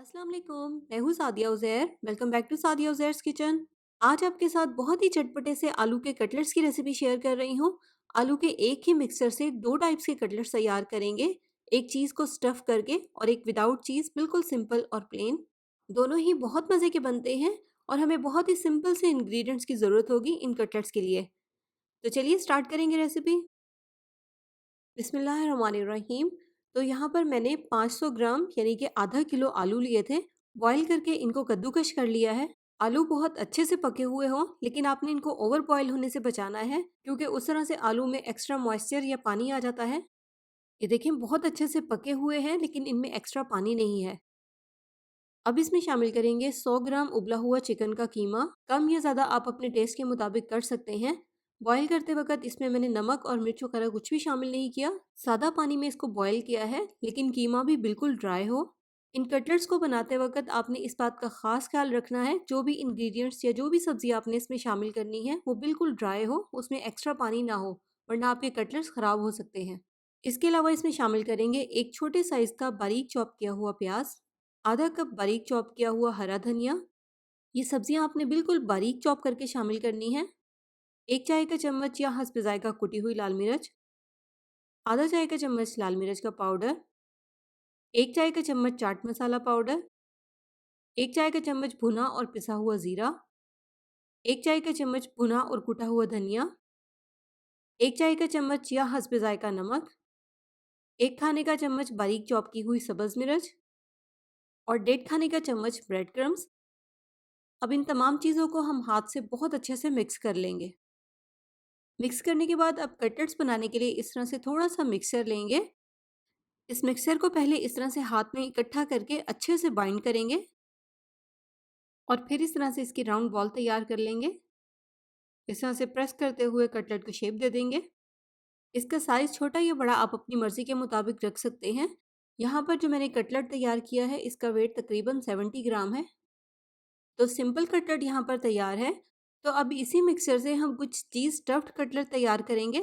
अस्सलाम वालेकुम, मैं हूँ Sadia Uzair. Welcome back to Sadia Uzair's kitchen. आज आपके साथ बहुत ही चटपटे से आलू के कटलेट्स की रेसिपी शेयर कर रही हूँ। आलू के एक ही मिक्सर से दो टाइप्स के कटलेट्स तैयार करेंगे। एक चीज़ को स्टफ़ करके और एक विदाउट चीज़, बिल्कुल सिंपल और प्लेन। दोनों ही बहुत मज़े के बनते हैं और हमें बहुत ही सिंपल से इंग्रेडिएंट्स की ज़रूरत होगी इन कटलेट्स के लिए। तो चलिए स्टार्ट करेंगे रेसिपी। बिस्मिल्लाहिर्रहमानिर्रहीम। तो यहाँ पर मैंने 500 ग्राम यानी कि आधा किलो आलू लिए थे। बॉईल करके इनको कद्दूकश कर लिया है। आलू बहुत अच्छे से पके हुए हों, लेकिन आपने इनको ओवर बॉईल होने से बचाना है, क्योंकि उस तरह से आलू में एक्स्ट्रा मॉइस्चर या पानी आ जाता है। ये देखें, बहुत अच्छे से पके हुए हैं, लेकिन इनमें एक्स्ट्रा पानी नहीं है। अब इसमें शामिल करेंगे 100 ग्राम उबला हुआ चिकन का कीमा। कम या ज़्यादा आप अपने टेस्ट के मुताबिक कर सकते हैं। बॉईल करते वक्त इसमें मैंने नमक और मिर्च वगैरह कुछ भी शामिल नहीं किया। सादा पानी में इसको बॉईल किया है, लेकिन कीमा भी बिल्कुल ड्राई हो। इन कटलेट्स को बनाते वक्त आपने इस बात का खास ख्याल रखना है, जो भी इंग्रेडिएंट्स या जो भी सब्जी आपने इसमें शामिल करनी है वो बिल्कुल ड्राई हो, उसमें एक्स्ट्रा पानी ना हो, वरना आपके कटलेट्स खराब हो सकते हैं। इसके अलावा इसमें शामिल करेंगे एक छोटे साइज का बारीक चॉप किया हुआ प्याज, आधा कप बारीक चॉप किया हुआ हरा धनिया। ये सब्जियां आपने बिल्कुल बारीक चॉप करके शामिल करनी है। एक चाय का चम्मच या हस्ब जायका कुटी हुई लाल मिर्च, आधा चाय का चम्मच लाल मिर्च का पाउडर, एक चाय का चम्मच चाट मसाला पाउडर, एक चाय का चम्मच भुना और पिसा हुआ जीरा, एक चाय का चम्मच भुना और कुटा हुआ धनिया, एक चाय का चम्मच या हस्ब जायका नमक, एक खाने का चम्मच बारीक चॉप की हुई सब्ज मिर्च और 1.5 खाने का चम्मच ब्रेड क्रम्स। अब इन तमाम चीज़ों को हम हाथ से बहुत अच्छे से मिक्स कर लेंगे। मिक्स करने के बाद अब कटलेट्स बनाने के लिए इस तरह से थोड़ा-सा मिक्सचर लेंगे। इस मिक्सचर को पहले इस तरह से हाथ में इकट्ठा करके अच्छे से बाइंड करेंगे और फिर इस तरह से इसकी राउंड बॉल तैयार कर लेंगे। इस तरह से प्रेस करते हुए कटलेट को शेप दे देंगे। इसका साइज़ छोटा या बड़ा आप अपनी मर्ज़ी के मुताबिक रख सकते हैं। यहाँ पर जो मैंने कटलेट तैयार किया है, इसका वेट तकरीबन 70 ग्राम है। तो सिंपल कटलेट यहाँ पर तैयार है। तो अब इसी मिक्सचर से हम कुछ चीज़ स्टफ्ड कटलेट तैयार करेंगे।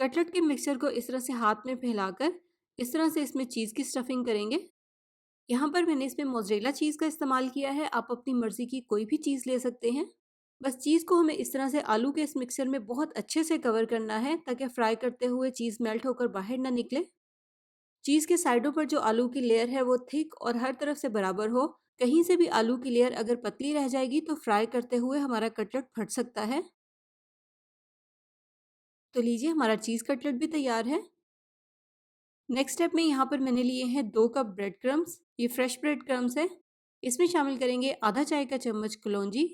कटलेट के मिक्सचर को इस तरह से हाथ में फैलाकर इस तरह से इसमें चीज़ की स्टफिंग करेंगे। यहाँ पर मैंने इसमें मोज़रेला चीज़ का इस्तेमाल किया है, आप अपनी मर्ज़ी की कोई भी चीज़ ले सकते हैं। बस चीज़ को हमें इस तरह से आलू के इस मिक्सचर में बहुत अच्छे से कवर करना है, ताकि फ्राई करते हुए चीज़ मेल्ट होकर बाहर ना निकले। चीज़ के साइडों पर जो आलू की लेयर है वो थिक और हर तरफ से बराबर हो। कहीं से भी आलू की लेयर अगर पतली रह जाएगी तो फ्राई करते हुए हमारा कटलेट फट सकता है। तो लीजिए, हमारा चीज़ कटलेट भी तैयार है। नेक्स्ट स्टेप में यहाँ पर मैंने लिए हैं 2 कप ब्रेड क्रम्स। ये फ्रेश ब्रेड क्रम्स है। इसमें शामिल करेंगे आधा चाय का चम्मच कलौंजी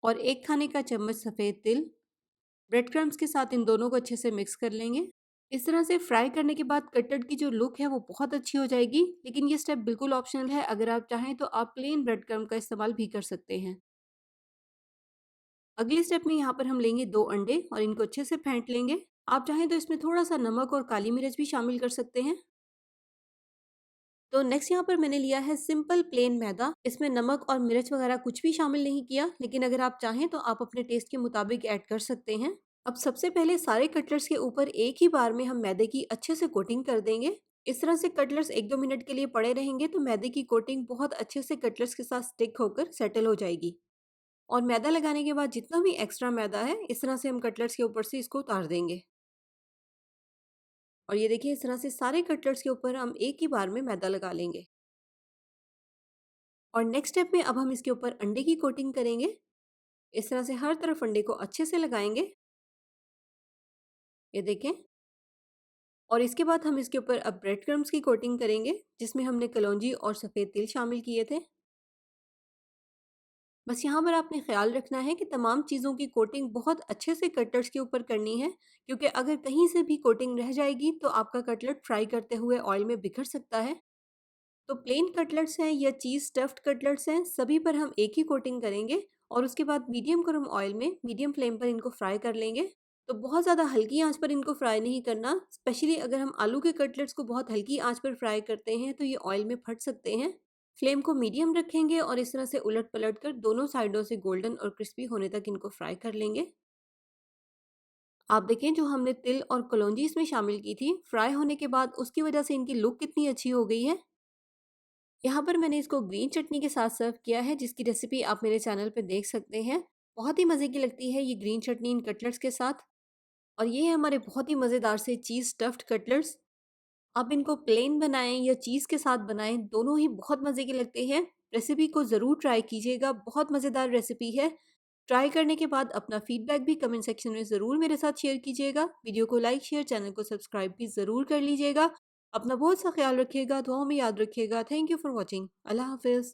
और 1 खाने का चम्मच सफ़ेद तिल। ब्रेड क्रम्स के साथ इन दोनों को अच्छे से मिक्स कर लेंगे। इस तरह से फ्राई करने के बाद कटलेट की जो लुक है वो बहुत अच्छी हो जाएगी, लेकिन ये स्टेप बिल्कुल ऑप्शनल है। अगर आप चाहें तो आप प्लेन ब्रेड क्रम्ब का इस्तेमाल भी कर सकते हैं। अगले स्टेप में यहाँ पर हम लेंगे 2 अंडे और इनको अच्छे से फेंट लेंगे। आप चाहें तो इसमें थोड़ा-सा नमक और काली मिर्च भी शामिल कर सकते हैं। तो नेक्स्ट यहाँ पर मैंने लिया है सिंपल प्लेन मैदा। इसमें नमक और मिर्च वगैरह कुछ भी शामिल नहीं किया, लेकिन अगर आप चाहें तो आप अपने टेस्ट के मुताबिक ऐड कर सकते हैं। अब सबसे पहले सारे कटलेट्स के ऊपर एक ही बार में हम मैदे की अच्छे से कोटिंग कर देंगे। इस तरह से कटलेट्स 1-2 मिनट के लिए पड़े रहेंगे तो मैदे की कोटिंग बहुत अच्छे से कटलेट्स के साथ स्टिक होकर सेटल हो जाएगी। और मैदा लगाने के बाद जितना भी एक्स्ट्रा मैदा है, इस तरह से हम कटलेट्स के ऊपर से इसको उतार देंगे। और ये देखिए, इस तरह से सारे कटलेट्स के ऊपर हम एक ही बार में मैदा लगा लेंगे। और नेक्स्ट स्टेप में अब हम इसके ऊपर अंडे की कोटिंग करेंगे। इस तरह से हर तरफ अंडे को अच्छे से लगाएंगे। ये देखें। और इसके बाद हम इसके ऊपर अब ब्रेड क्रम्स की कोटिंग करेंगे, जिसमें हमने कलौंजी और सफ़ेद तिल शामिल किए थे। बस यहाँ पर आपने ख्याल रखना है कि तमाम चीज़ों की कोटिंग बहुत अच्छे से कटलेट्स के ऊपर करनी है, क्योंकि अगर कहीं से भी कोटिंग रह जाएगी तो आपका कटलेट फ्राई करते हुए ऑयल में बिखर सकता है। तो प्लेन कटलेट्स हैं या चीज़ स्टफ्ड कटलेट्स हैं, सभी पर हम एक ही कोटिंग करेंगे और उसके बाद मीडियम गरम ऑयल में मीडियम फ्लेम पर इनको फ्राई कर लेंगे। तो बहुत ज़्यादा हल्की आंच पर इनको फ्राई नहीं करना। स्पेशली अगर हम आलू के कटलेट्स को बहुत हल्की आंच पर फ्राई करते हैं तो ये ऑयल में फट सकते हैं। फ्लेम को मीडियम रखेंगे और इस तरह से उलट पलट कर दोनों साइडों से गोल्डन और क्रिस्पी होने तक इनको फ्राई कर लेंगे। आप देखें, जो हमने तिल और कलौंजी इसमें शामिल की थी, फ्राई होने के बाद उसकी वजह से इनकी लुक कितनी अच्छी हो गई है। यहाँ पर मैंने इसको ग्रीन चटनी के साथ सर्व किया है, जिसकी रेसिपी आप मेरे चैनल पे देख सकते हैं। बहुत ही मज़े की लगती है ये ग्रीन चटनी इन कटलेट्स के साथ। और ये है हमारे बहुत ही मज़ेदार से चीज़ स्टफ़्ड कटलेट्स। आप इनको प्लेन बनाएँ या चीज़ के साथ बनाएँ, दोनों ही बहुत मज़े के लगते हैं। रेसिपी को ज़रूर ट्राई कीजिएगा, बहुत मज़ेदार रेसिपी है। ट्राई करने के बाद अपना फीडबैक भी कमेंट सेक्शन में ज़रूर मेरे साथ शेयर कीजिएगा। वीडियो को लाइक, शेयर, चैनल को सब्सक्राइब भी ज़रूर कर लीजिएगा। अपना बहुत सा ख़्याल रखिएगा, दुआओं में याद रखिएगा। Thank you for watching. अल्लाह हाफ़िज़।